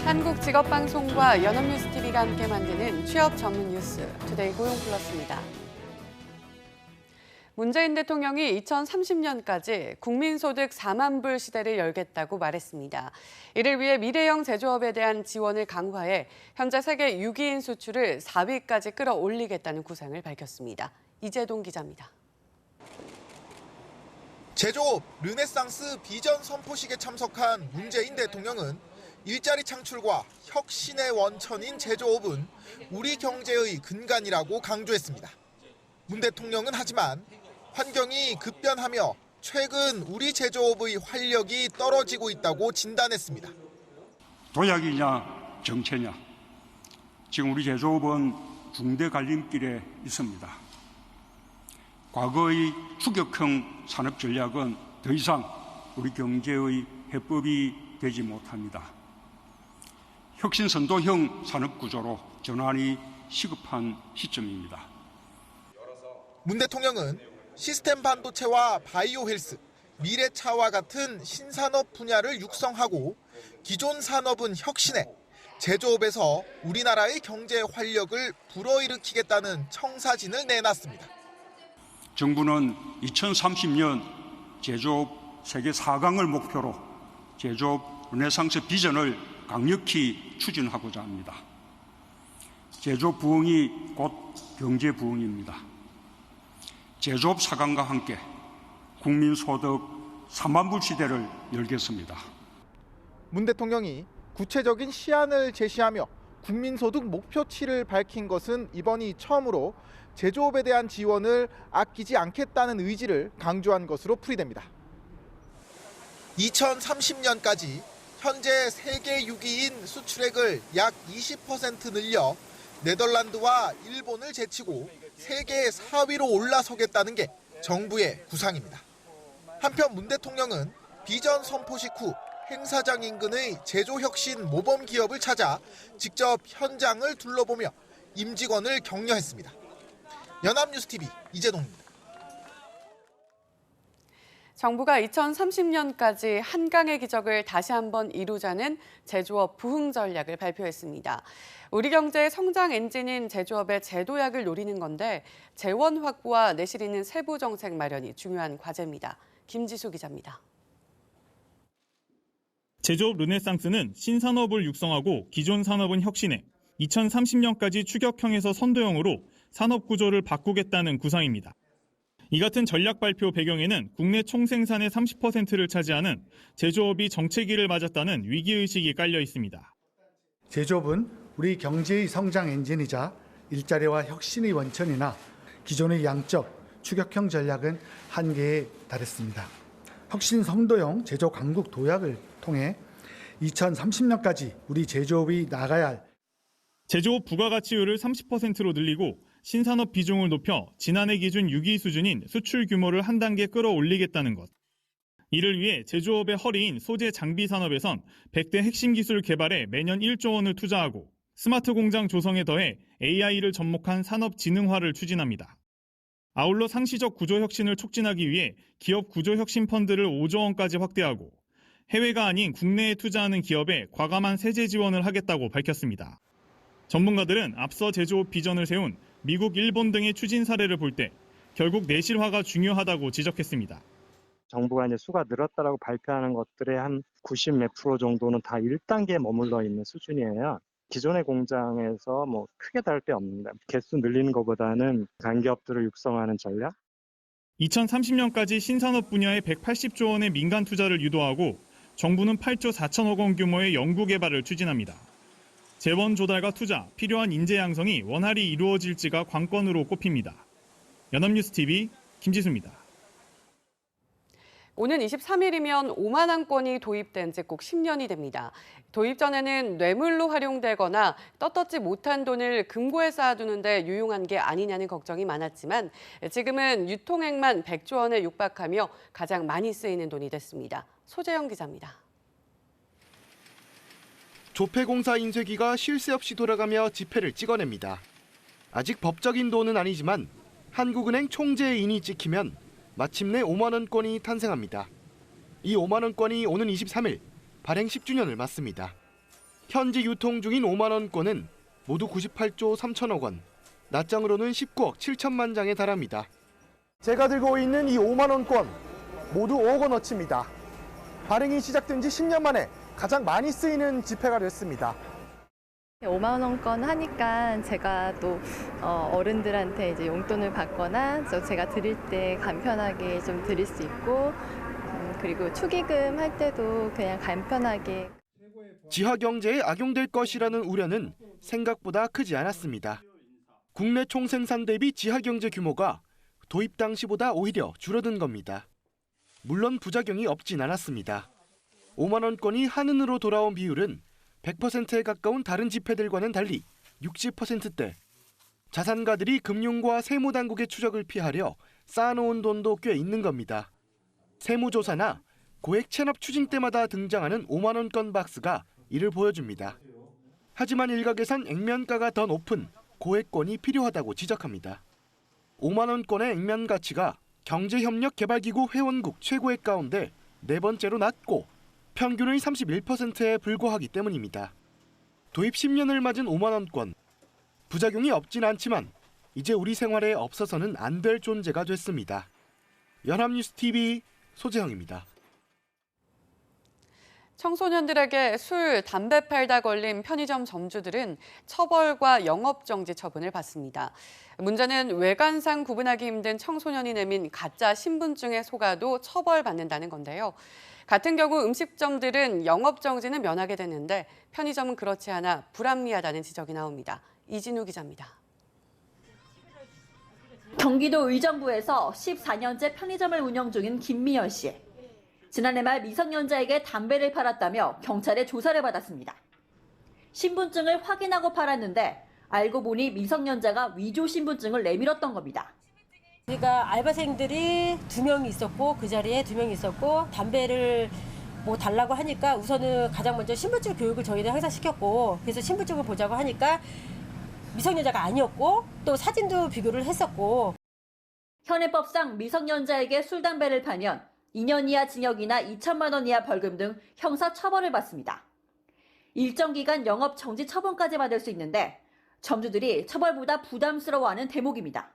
한국직업방송과 연합뉴스TV가 함께 만드는 취업 전문 뉴스 투데이 고용플러스입니다. 문재인 대통령이 2030년까지 국민소득 4만 불 시대를 열겠다고 말했습니다. 이를 위해 미래형 제조업에 대한 지원을 강화해 현재 세계 6위인 수출을 4위까지 끌어올리겠다는 구상을 밝혔습니다. 이재동 기자입니다. 제조업 르네상스 비전 선포식에 참석한 문재인 대통령은 일자리 창출과 혁신의 원천인 제조업은 우리 경제의 근간이라고 강조했습니다. 문 대통령은 하지만 환경이 급변하며 최근 우리 제조업의 활력이 떨어지고 있다고 진단했습니다. 도약이냐 정체냐, 지금 우리 제조업은 중대 갈림길에 있습니다. 과거의 추격형 산업 전략은 더 이상 우리 경제의 해법이 되지 못합니다. 혁신 선도형 산업 구조로 전환이 시급한 시점입니다. 문 대통령은 시스템 반도체와 바이오 헬스, 미래차와 같은 신산업 분야를 육성하고 기존 산업은 혁신해 제조업에서 우리나라의 경제 활력을 불어일으키겠다는 청사진을 내놨습니다. 정부는 2030년 제조업 세계 4강을 목표로 제조업 르네상스 비전을 강력히 추진하고자 합니다. 제조업 부흥이 곧 경제 부흥입니다. 제조업 4강과 함께 국민소득 4만 불 시대를 열겠습니다. 문 대통령이 구체적인 시안을 제시하며 국민소득 목표치를 밝힌 것은 이번이 처음으로 제조업에 대한 지원을 아끼지 않겠다는 의지를 강조한 것으로 풀이됩니다. 2030년까지 현재 세계 6위인 수출액을 약 20% 늘려 네덜란드와 일본을 제치고 세계 4위로 올라서겠다는 게 정부의 구상입니다. 한편 문 대통령은 비전 선포식 후 행사장 인근의 제조혁신 모범 기업을 찾아 직접 현장을 둘러보며 임직원을 격려했습니다. 연합뉴스TV 이재동입니다. 정부가 2030년까지 한강의 기적을 다시 한번 이루자는 제조업 부흥 전략을 발표했습니다. 우리 경제의 성장 엔진인 제조업의 재도약을 노리는 건데 재원 확보와 내실 있는 세부 정책 마련이 중요한 과제입니다. 김지수 기자입니다. 제조업 르네상스는 신산업을 육성하고 기존 산업은 혁신해 2030년까지 추격형에서 선도형으로 산업 구조를 바꾸겠다는 구상입니다. 이 같은 전략 발표 배경에는 국내 총생산의 30%를 차지하는 제조업이 정체기를 맞았다는 위기의식이 깔려 있습니다. 제조업은 우리 경제의 성장 엔진이자 일자리와 혁신의 원천이나 기존의 양적, 추격형 전략은 한계에 달했습니다. 혁신 선도형 제조 강국 도약을 통해 2030년까지 우리 제조업이 나가야 할 제조업 부가가치율을 30%로 늘리고 신산업 비중을 높여 지난해 기준 6위 수준인 수출 규모를 한 단계 끌어올리겠다는 것. 이를 위해 제조업의 허리인 소재 장비 산업에선 100대 핵심 기술 개발에 매년 1조 원을 투자하고 스마트 공장 조성에 더해 AI를 접목한 산업 지능화를 추진합니다. 아울러 상시적 구조 혁신을 촉진하기 위해 기업 구조 혁신 펀드를 5조 원까지 확대하고 해외가 아닌 국내에 투자하는 기업에 과감한 세제 지원을 하겠다고 밝혔습니다. 전문가들은 앞서 제조업 비전을 세운 미국, 일본 등의 추진 사례를 볼 때 결국 내실화가 중요하다고 지적했습니다. 정부가 이제 수가 늘었다라고 발표하는 것들의 한 90 몇 프로 정도는 다 1단계에 머물러 있는 수준이에요. 기존의 공장에서 크게 다를 데 없습니다. 개수 늘리는 것보다는 강기업들을 육성하는 전략. 2030년까지 신산업 분야에 180조 원의 민간 투자를 유도하고 정부는 8조 4천억 원 규모의 연구개발을 추진합니다. 재원 조달과 투자, 필요한 인재 양성이 원활히 이루어질지가 관건으로 꼽힙니다. 연합뉴스TV 김지수입니다. 오는 23일이면 5만 원권이 도입된 지 꼭 10년이 됩니다. 도입 전에는 뇌물로 활용되거나 떳떳지 못한 돈을 금고에 쌓아두는데 유용한 게 아니냐는 걱정이 많았지만 지금은 유통액만 100조 원에 육박하며 가장 많이 쓰이는 돈이 됐습니다. 소재영 기자입니다. 조폐공사 인쇄기가 쉴 새 없이 돌아가며 지폐를 찍어냅니다. 아직 법적인 돈은 아니지만 한국은행 총재의 인이 찍히면 마침내 5만 원권이 탄생합니다. 이 5만 원권이 오는 23일 발행 10주년을 맞습니다. 현지 유통 중인 5만 원권은 모두 98조 3천억 원, 낱장으로는 19억 7천만 장에 달합니다. 제가 들고 있는 이 5만 원권 모두 5억 원어치입니다. 발행이 시작된 지 10년 만에 가장 많이 쓰이는 지폐가 됐습니다. 5만 원권 하니까 제가 또 어른들한테 이제 용돈을 받거나 제가 드릴 때 간편하게 좀 드릴 수 있고 그리고 축의금 할 때도 그냥 간편하게. 지하 경제에 악용될 것이라는 우려는 생각보다 크지 않았습니다. 국내 총생산 대비 지하 경제 규모가 도입 당시보다 오히려 줄어든 겁니다. 물론 부작용이 없진 않았습니다. 5만 원권이 한은으로 돌아온 비율은 100%에 가까운 다른 지폐들과는 달리 60%대. 자산가들이 금융과 세무당국의 추적을 피하려 쌓아놓은 돈도 꽤 있는 겁니다. 세무조사나 고액 체납 추징 때마다 등장하는 5만 원권 박스가 이를 보여줍니다. 하지만 일각에선 액면가가 더 높은 고액권이 필요하다고 지적합니다. 5만 원권의 액면 가치가 경제협력개발기구 회원국 최고액 가운데 네 번째로 낮고 평균의 31%에 불과하기 때문입니다. 도입 10년을 맞은 5만 원권. 부작용이 없진 않지만 이제 우리 생활에 없어서는 안 될 존재가 됐습니다. 연합뉴스TV 소재형입니다. 청소년들에게 술, 담배 팔다 걸린 편의점 점주들은 처벌과 영업정지 처분을 받습니다. 문제는 외관상 구분하기 힘든 청소년이 내민 가짜 신분증에 속아도 처벌받는다는 건데요. 같은 경우 음식점들은 영업정지는 면하게 되는데 편의점은 그렇지 않아 불합리하다는 지적이 나옵니다. 이진우 기자입니다. 경기도 의정부에서 14년째 편의점을 운영 중인 김미연 씨. 지난해 말 미성년자에게 담배를 팔았다며 경찰에 조사를 받았습니다. 신분증을 확인하고 팔았는데 알고 보니 미성년자가 위조 신분증을 내밀었던 겁니다. 그러니까 알바생들이 2명이 있었고 그 자리에 2명이 있었고 담배를 뭐 달라고 하니까 우선은 가장 먼저 신분증 교육을 저희는 항상 시켰고 그래서 신분증을 보자고 하니까 미성년자가 아니었고 또 사진도 비교를 했었고. 현행법상 미성년자에게 술, 담배를 팔면 2년 이하 징역이나 2천만 원 이하 벌금 등 형사 처벌을 받습니다. 일정 기간 영업 정지 처분까지 받을 수 있는데 점주들이 처벌보다 부담스러워하는 대목입니다.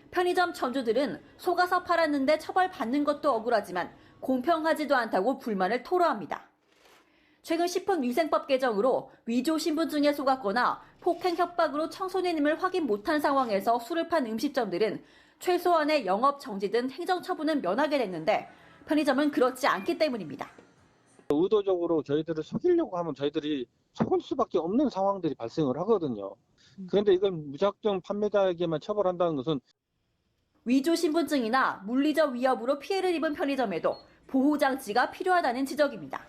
편의점 점주들은 속아서 팔았는데 처벌받는 것도 억울하지만 공평하지도 않다고 불만을 토로합니다. 최근 식품위생법 개정으로 위조 신분증에 속았거나 폭행 협박으로 청소년임을 확인 못한 상황에서 술을 판 음식점들은 최소한의 영업 정지 등 행정 처분은 면하게 됐는데 편의점은 그렇지 않기 때문입니다. 의도적으로 저희들을 속이려고 하면 저희들이 속을 수밖에 없는 상황들이 발생을 하거든요. 그런데 이걸 무작정 판매자에게만 처벌한다는 것은 위조 신분증이나 물리적 위협으로 피해를 입은 편의점에도 보호장치가 필요하다는 지적입니다.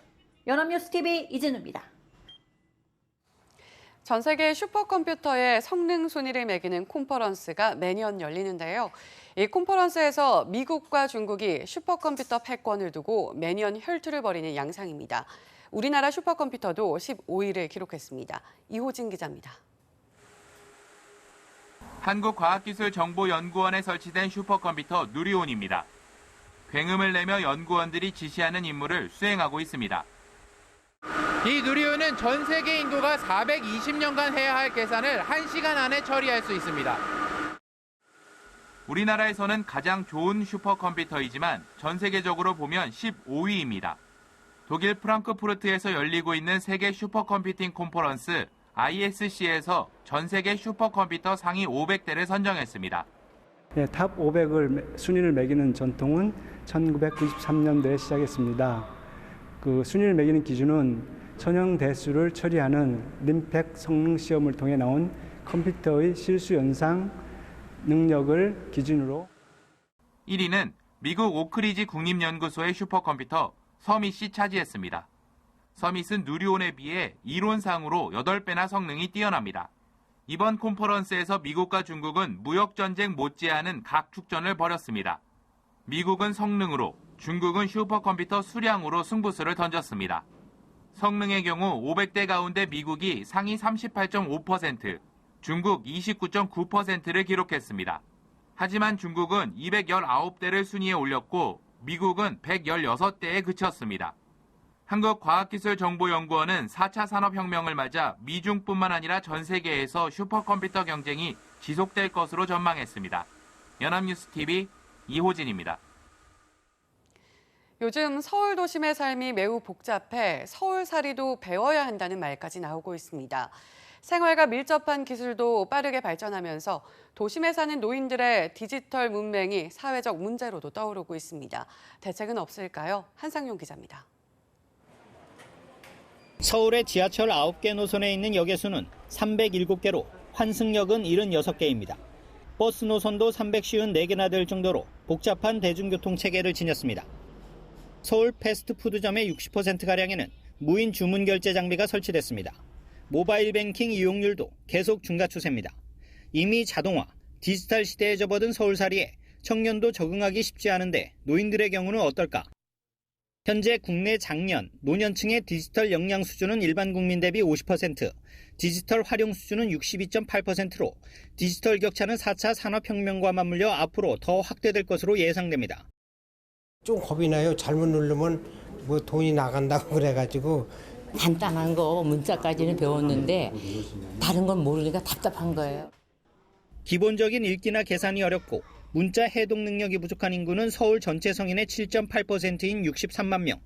연합뉴스TV 이진우입니다. 전 세계 슈퍼컴퓨터의 성능 순위를 매기는 컨퍼런스가 매년 열리는데요. 이 컨퍼런스에서 미국과 중국이 슈퍼컴퓨터 패권을 두고 매년 혈투를 벌이는 양상입니다. 우리나라 슈퍼컴퓨터도 15위를 기록했습니다. 이호진 기자입니다. 한국과학기술정보연구원에 설치된 슈퍼컴퓨터 누리온입니다. 굉음을 내며 연구원들이 지시하는 임무를 수행하고 있습니다. 이 누리온은 전 세계 인구가 420년간 해야 할 계산을 1시간 안에 처리할 수 있습니다. 우리나라에서는 가장 좋은 슈퍼컴퓨터이지만 전 세계적으로 보면 15위입니다. 독일 프랑크푸르트에서 열리고 있는 세계 슈퍼컴퓨팅 컨퍼런스 ISC에서 전 세계 슈퍼컴퓨터 상위 500대를 선정했습니다. 탑 500을 순위를 매기는 전통은 1993년도에 시작했습니다. 그 순위를 매기는 기준은 전형 대수를 처리하는 림팩 성능 시험을 통해 나온 컴퓨터의 실수 연상 능력을 기준으로. 1위는 미국 오크리지 국립연구소의 슈퍼컴퓨터 서밋이 차지했습니다. 서밋은 누리온에 비해 이론상으로 8배나 성능이 뛰어납니다. 이번 컨퍼런스에서 미국과 중국은 무역전쟁 못지않은 각축전을 벌였습니다. 미국은 성능으로, 중국은 슈퍼컴퓨터 수량으로 승부수를 던졌습니다. 성능의 경우 500대 가운데 미국이 상위 38.5%, 중국 29.9%를 기록했습니다. 하지만 중국은 219대를 순위에 올렸고 미국은 116대에 그쳤습니다. 한국과학기술정보연구원은 4차 산업혁명을 맞아 미중뿐만 아니라 전 세계에서 슈퍼컴퓨터 경쟁이 지속될 것으로 전망했습니다. 연합뉴스TV 이호진입니다. 요즘 서울 도심의 삶이 매우 복잡해 서울살이도 배워야 한다는 말까지 나오고 있습니다. 생활과 밀접한 기술도 빠르게 발전하면서 도심에 사는 노인들의 디지털 문맹이 사회적 문제로도 떠오르고 있습니다. 대책은 없을까요? 한상용 기자입니다. 서울의 지하철 9개 노선에 있는 역의 수는 307개로 환승역은 76개입니다. 버스 노선도 354개나 될 정도로 복잡한 대중교통 체계를 지녔습니다. 서울 패스트푸드점의 60%가량에는 무인 주문 결제 장비가 설치됐습니다. 모바일 뱅킹 이용률도 계속 증가 추세입니다. 이미 자동화, 디지털 시대에 접어든 서울살이에 청년도 적응하기 쉽지 않은데 노인들의 경우는 어떨까? 현재 국내 장년, 노년층의 디지털 역량 수준은 일반 국민 대비 50%, 디지털 활용 수준은 62.8%로 디지털 격차는 4차 산업혁명과 맞물려 앞으로 더 확대될 것으로 예상됩니다. 좀 겁이 나요. 잘못 누르면 뭐 돈이 나간다고 그래가지고. 간단한 거 문자까지는 배웠는데 다른 건 모르니까 답답한 거예요. 기본적인 읽기나 계산이 어렵고 문자 해독 능력이 부족한 인구는 서울 전체 성인의 7.8%인 63만 명.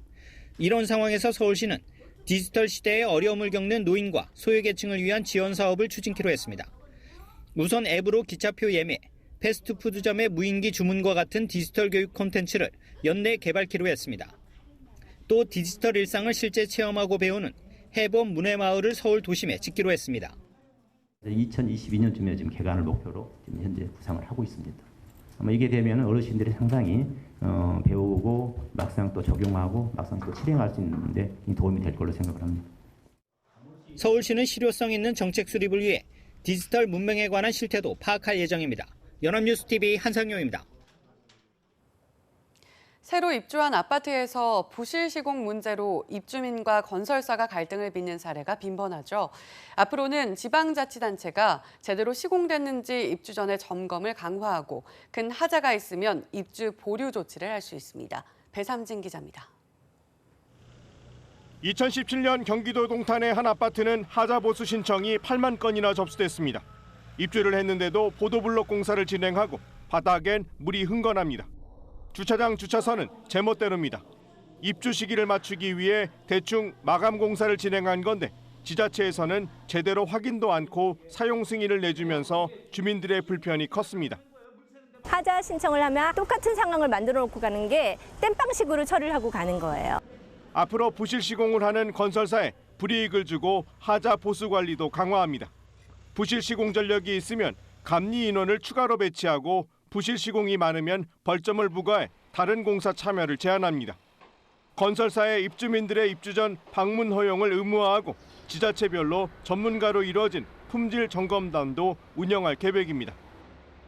이런 상황에서 서울시는 디지털 시대에 어려움을 겪는 노인과 소외계층을 위한 지원 사업을 추진키로 했습니다. 우선 앱으로 기차표 예매, 패스트푸드점의 무인기 주문과 같은 디지털 교육 콘텐츠를 연내 개발키로 했습니다. 또 디지털 일상을 실제 체험하고 배우는 해봄 문해마을을 서울 도심에 짓기로 했습니다. 2022년쯤에 지금 개관을 목표로 지금 현재 구상을 하고 있습니다. 아마 이게 되면 어르신들이 상당히 배우고 막상 또 적용하고 막상 또 실행할 수 있는데 도움이 될 걸로 생각을 합니다. 서울시는 실효성 있는 정책 수립을 위해 디지털 문맹에 관한 실태도 파악할 예정입니다. 연합뉴스TV 한상용입니다. 새로 입주한 아파트에서 부실 시공 문제로 입주민과 건설사가 갈등을 빚는 사례가 빈번하죠. 앞으로는 지방자치단체가 제대로 시공됐는지 입주 전에 점검을 강화하고 큰 하자가 있으면 입주 보류 조치를 할 수 있습니다. 배삼진 기자입니다. 2017년 경기도 동탄의 한 아파트는 하자 보수 신청이 8만 건이나 접수됐습니다. 입주를 했는데도 보도블록 공사를 진행하고 바닥엔 물이 흥건합니다. 주차장 주차선은 제멋대로입니다. 입주 시기를 맞추기 위해 대충 마감 공사를 진행한 건데 지자체에서는 제대로 확인도 않고 사용 승인을 내주면서 주민들의 불편이 컸습니다. 하자 신청을 하면 똑같은 상황을 만들어 놓고 가는 게 땜빵식으로 처리를 하고 가는 거예요. 앞으로 부실 시공을 하는 건설사에 불이익을 주고 하자 보수 관리도 강화합니다. 부실 시공 전력이 있으면 감리 인원을 추가로 배치하고 부실 시공이 많으면 벌점을 부과해 다른 공사 참여를 제한합니다. 건설사의 입주민들의 입주 전 방문 허용을 의무화하고 지자체별로 전문가로 이루어진 품질 점검단도 운영할 계획입니다.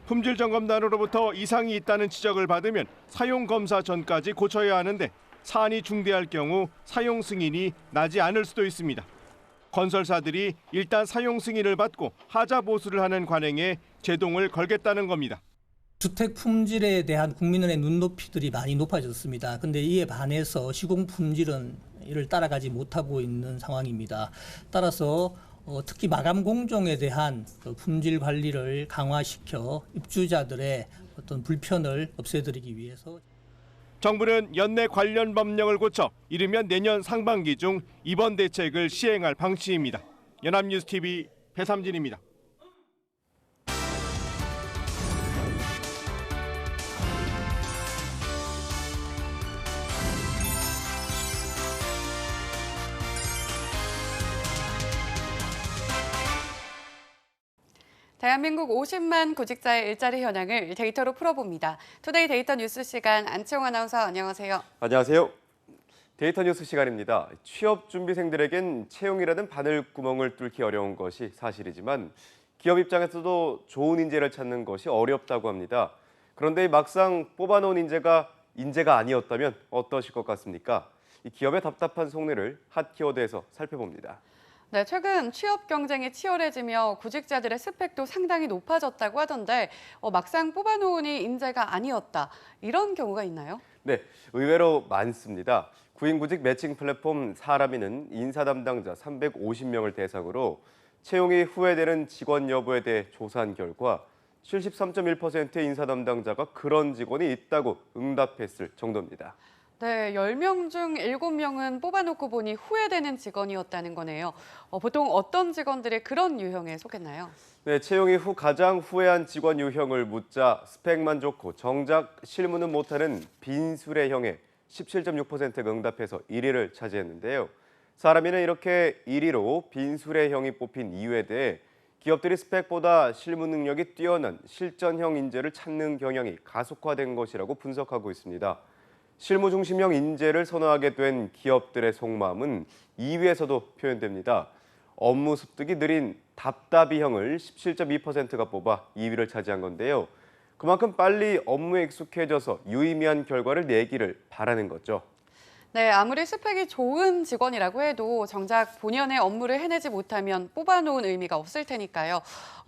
품질 점검단으로부터 이상이 있다는 지적을 받으면 사용 검사 전까지 고쳐야 하는데 사안이 중대할 경우 사용 승인이 나지 않을 수도 있습니다. 건설사들이 일단 사용 승인을 받고 하자 보수를 하는 관행에 제동을 걸겠다는 겁니다. 주택 품질에 대한 국민의 눈높이들이 많이 높아졌습니다. 그런데 이에 반해서 시공 품질은 이를 따라가지 못하고 있는 상황입니다. 따라서 특히 마감 공정에 대한 품질 관리를 강화시켜 입주자들의 어떤 불편을 없애드리기 위해서 정부는 연내 관련 법령을 고쳐 이르면 내년 상반기 중 이번 대책을 시행할 방침입니다. 연합뉴스TV 배삼진입니다. 대한민국 50만 구직자의 일자리 현황을 데이터로 풀어봅니다. 투데이 데이터 뉴스 시간 안채홍 아나운서 안녕하세요. 안녕하세요. 데이터 뉴스 시간입니다. 취업 준비생들에겐 채용이라는 바늘구멍을 뚫기 어려운 것이 사실이지만 기업 입장에서도 좋은 인재를 찾는 것이 어렵다고 합니다. 그런데 막상 뽑아놓은 인재가 아니었다면 어떠실 것 같습니까? 이 기업의 답답한 속내를 핫 키워드에서 살펴봅니다. 네, 최근 취업 경쟁이 치열해지며 구직자들의 스펙도 상당히 높아졌다고 하던데 막상 뽑아놓으니 인재가 아니었다. 이런 경우가 있나요? 네, 의외로 많습니다. 구인구직 매칭 플랫폼 사람이는 인사 담당자 350명을 대상으로 채용이 후회되는 직원 여부에 대해 조사한 결과 73.1%의 인사 담당자가 그런 직원이 있다고 응답했을 정도입니다. 네, 10명 중 7명은 뽑아놓고 보니 후회되는 직원이었다는 거네요. 보통 어떤 직원들이 그런 유형에 속했나요? 네, 채용이 후 가장 후회한 직원 유형을 묻자 스펙만 좋고 정작 실무는 못하는 빈수레형에 17.6%가 응답해서 1위를 차지했는데요. 사람이는 이렇게 1위로 빈수레형이 뽑힌 이유에 대해 기업들이 스펙보다 실무 능력이 뛰어난 실전형 인재를 찾는 경향이 가속화된 것이라고 분석하고 있습니다. 실무 중심형 인재를 선호하게 된 기업들의 속마음은 2위에서도 표현됩니다. 업무 습득이 느린 답답이형을 17.2%가 뽑아 2위를 차지한 건데요. 그만큼 빨리 업무에 익숙해져서 유의미한 결과를 내기를 바라는 거죠. 네, 아무리 스펙이 좋은 직원이라고 해도 정작 본연의 업무를 해내지 못하면 뽑아놓은 의미가 없을 테니까요.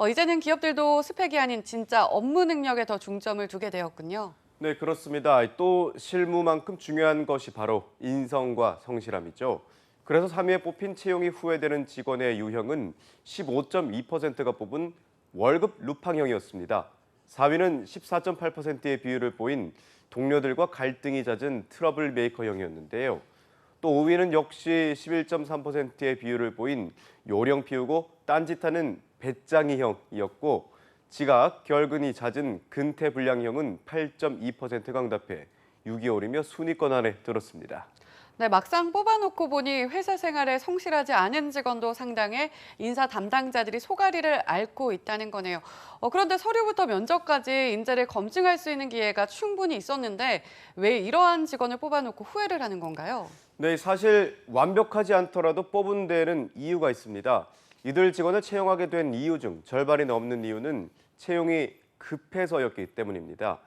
이제는 기업들도 스펙이 아닌 진짜 업무 능력에 더 중점을 두게 되었군요. 네, 그렇습니다. 또 실무만큼 중요한 것이 바로 인성과 성실함이죠. 그래서 3위에 뽑힌 채용이 후회되는 직원의 유형은 15.2%가 뽑은 월급 루팡형이었습니다. 4위는 14.8%의 비율을 보인 동료들과 갈등이 잦은 트러블 메이커형이었는데요. 또 5위는 역시 11.3%의 비율을 보인 요령 피우고 딴짓하는 배짱이형이었고 지각, 결근이 잦은 근태불량형은 8.2%가 응답해 6개월이며 순위권 안에 들었습니다. 네, 막상 뽑아놓고 보니 회사 생활에 성실하지 않은 직원도 상당해 인사 담당자들이 속앓이를 앓고 있다는 거네요. 그런데 서류부터 면접까지 인재를 검증할 수 있는 기회가 충분히 있었는데 왜 이러한 직원을 뽑아놓고 후회를 하는 건가요? 네, 사실 완벽하지 않더라도 뽑은 데에는 이유가 있습니다. 이들 직원을 채용하게 된 이유 중 절반이 넘는 이유는 채용이 급해서였기 때문입니다.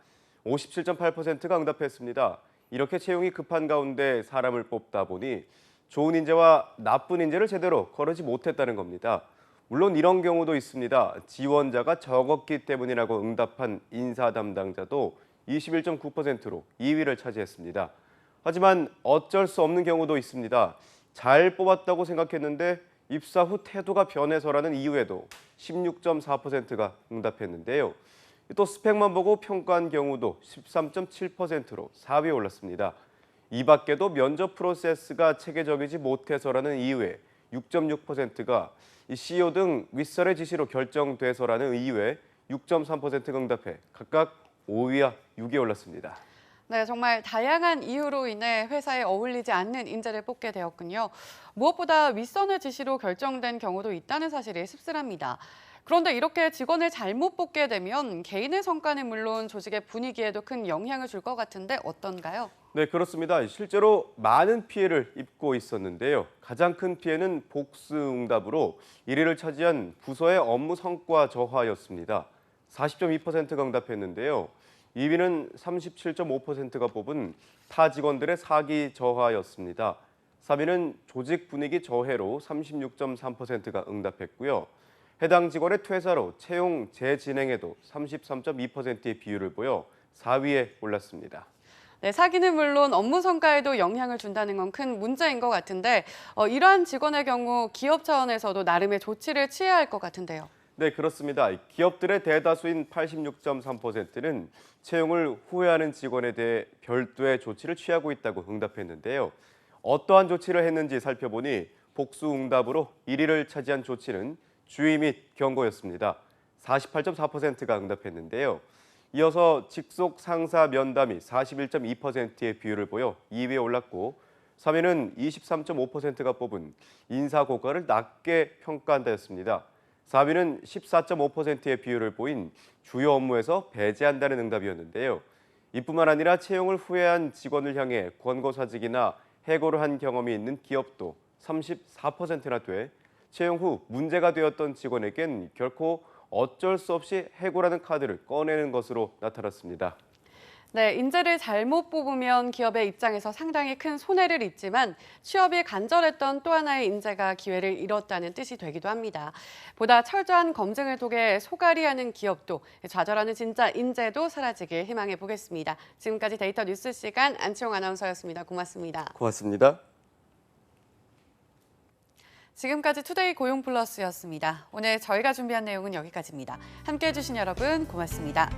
57.8%가 응답했습니다. 이렇게 채용이 급한 가운데 사람을 뽑다 보니 좋은 인재와 나쁜 인재를 제대로 거르지 못했다는 겁니다. 물론 이런 경우도 있습니다. 지원자가 적었기 때문이라고 응답한 인사 담당자도 21.9%로 2위를 차지했습니다. 하지만 어쩔 수 없는 경우도 있습니다. 잘 뽑았다고 생각했는데 입사 후 태도가 변해서라는 이유에도 16.4%가 응답했는데요. 또 스펙만 보고 평가한 경우도 13.7%로 4위에 올랐습니다. 이 밖에도 면접 프로세스가 체계적이지 못해서라는 이유에 6.6%가 CEO 등 윗선의 지시로 결정돼서라는 이유에 6.3%가 응답해 각각 5위와 6위에 올랐습니다. 네, 정말 다양한 이유로 인해 회사에 어울리지 않는 인재를 뽑게 되었군요. 무엇보다 윗선의 지시로 결정된 경우도 있다는 사실이 씁쓸합니다. 그런데 이렇게 직원을 잘못 뽑게 되면 개인의 성과는 물론 조직의 분위기에도 큰 영향을 줄 것 같은데 어떤가요? 네, 그렇습니다. 실제로 많은 피해를 입고 있었는데요. 가장 큰 피해는 복수응답으로 1위를 차지한 부서의 업무 성과 저하였습니다. 40.2%가 응답했는데요. 2위는 37.5%가 뽑은 타 직원들의 사기 저하였습니다. 3위는 조직 분위기 저해로 36.3%가 응답했고요. 해당 직원의 퇴사로 채용 재진행에도 33.2%의 비율을 보여 4위에 올랐습니다. 네, 사기는 물론 업무 성과에도 영향을 준다는 건 큰 문제인 것 같은데 이러한 직원의 경우 기업 차원에서도 나름의 조치를 취해야 할 것 같은데요. 네, 그렇습니다. 기업들의 대다수인 86.3%는 채용을 후회하는 직원에 대해 별도의 조치를 취하고 있다고 응답했는데요. 어떠한 조치를 했는지 살펴보니 복수응답으로 1위를 차지한 조치는 주의 및 경고였습니다. 48.4%가 응답했는데요. 이어서 직속 상사 면담이 41.2%의 비율을 보여 2위에 올랐고 3위는 23.5%가 뽑은 인사 고과를 낮게 평가한다였습니다. 4위는 14.5%의 비율을 보인 주요 업무에서 배제한다는 응답이었는데요. 이뿐만 아니라 채용을 후회한 직원을 향해 권고사직이나 해고를 한 경험이 있는 기업도 34%나 돼 채용 후 문제가 되었던 직원에겐 결코 어쩔 수 없이 해고라는 카드를 꺼내는 것으로 나타났습니다. 네, 인재를 잘못 뽑으면 기업의 입장에서 상당히 큰 손해를 입지만 취업이 간절했던 또 하나의 인재가 기회를 잃었다는 뜻이 되기도 합니다. 보다 철저한 검증을 통해 소갈이하는 기업도 좌절하는 진짜 인재도 사라지길 희망해 보겠습니다. 지금까지 데이터 뉴스 시간 안치홍 아나운서였습니다. 고맙습니다. 고맙습니다. 지금까지 투데이 고용 플러스였습니다. 오늘 저희가 준비한 내용은 여기까지입니다. 함께해 주신 여러분 고맙습니다.